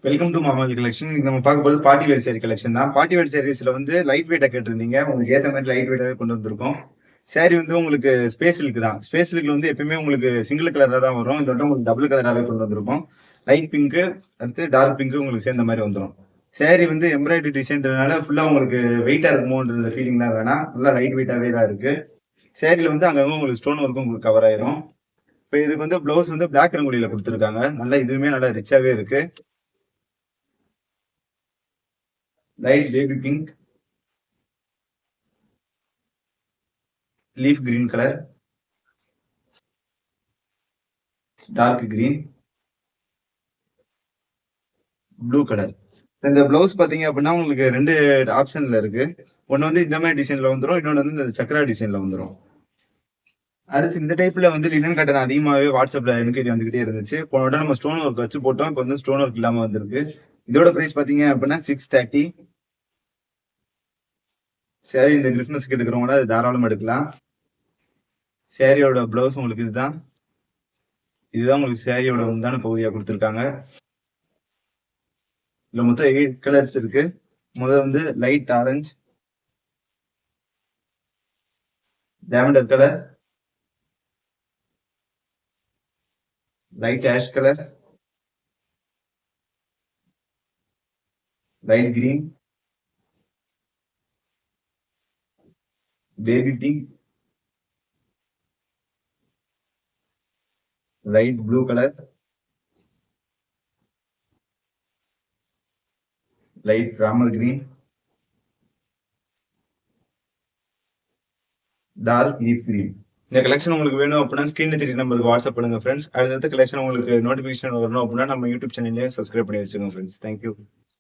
Welcome to மாமாலி collection. இன்னைக்கு நம்ம பார்க்க போது பார்ட்டி வேர் சாரி கலெக்ஷன் தான். பார்ட்டி வேர் சாரீஸ்ல வந்து லைட் வெயிட்டா கேட்டிருந்தீங்க. உங்களுக்கு ஏற்ற மாதிரி லைட் வெயிட்டாவே கொண்டு வந்திருக்கோம். சாரி வந்து உங்களுக்கு ஸ்பேஸ் சில்க் தான். ஸ்பேஸ் சில்க்ல வந்து எப்பயுமே உங்களுக்கு சிங்கிள் கலரா தான் வரும். இந்த வட்டம் உங்களுக்கு டபுள் கலராகவே கொண்டு வந்திருக்கோம். லைட் பிங்க் அடுத்து டார்க் பிங்க் உங்களுக்கு சேர்ந்த மாதிரி வந்துடும். சாரி வந்து எம்ப்ராய்டரி டிசைன்றதுனால ஃபுல்லா உங்களுக்கு வெயிட்டா இருக்குமோன்ற ஃபீலிங்லாம் வேணாம். நல்லா லைட் வெயிட்டாவே தான் இருக்கு. சாரில வந்து அங்கங்க உங்களுக்கு ஸ்டோன் ஒர்க்கும் உங்களுக்கு கவர் ஆயிரும். இப்போ இதுக்கு வந்து பிளவுஸ் வந்து பிளாக் ரங்கோலியில கொடுத்துருக்காங்க. நல்லா இதுவுமே நல்லா ரிச்சாவே இருக்கு. Light baby pink, leaf green colour, dark green, blue colour. இந்த பிளவுஸ் பாத்தீங்க அப்படின்னா உங்களுக்கு ரெண்டு ஆப்ஷன்ல இருக்கு. ஒன்னு வந்து இந்த மாதிரி டிசைன்ல வந்துடும், இன்னொன்று வந்து இந்த சக்கரா டிசைன்ல வந்துடும். அடுத்து இந்த டைப்ல வந்து லினன் காட்டன் அதிகமாகவே வாட்ஸ்அப்ல என்கொயரி வந்துகிட்டே இருந்துச்சு. போன விட நம்ம ஸ்டோன் ஒர்க் வச்சு போட்டோம், இப்போ வந்து ஸ்டோன் ஒர்க் இல்லாம வந்திருக்கு. இதோட பிரைஸ் பாத்தீங்க அப்படின்னா 630. சரி, இந்த கிறிஸ்மஸ்க்கு எடுக்கிறவங்கள அது தாராளமா எடுக்கலாம். சேரியோட பிளவுஸ் உங்களுக்கு இதுதான் உங்களுக்கு சேரியோட உண்டான பகுதியா கொடுத்துருக்காங்க. இதுல மொத்தம் 8 கலர்ஸ் இருக்கு. முதல்ல வந்து light orange, lavender colour, light ash colour, light green, baby pink, light blue colour, light Ramar green, dark leaf green. இந்த கலெக்ஷன் உங்களுக்கு வேணும் அப்படின்னா ஸ்கிரீன்ல தெரிய நம்பருக்கு வாட்ஸ்அப் பண்ணுங்க ஃப்ரெண்ட்ஸ். அடுத்த கலெக்ஷன் உங்களுக்கு நோட்டிபிகேஷன் வரணும் அப்படின்னா நம்ம யூடியூப் சேனல்லே சப்ஸ்கிரைப் பண்ணி வச்சுக்கோங்க ஃப்ரெண்ட்ஸ். தேங்க்யூ.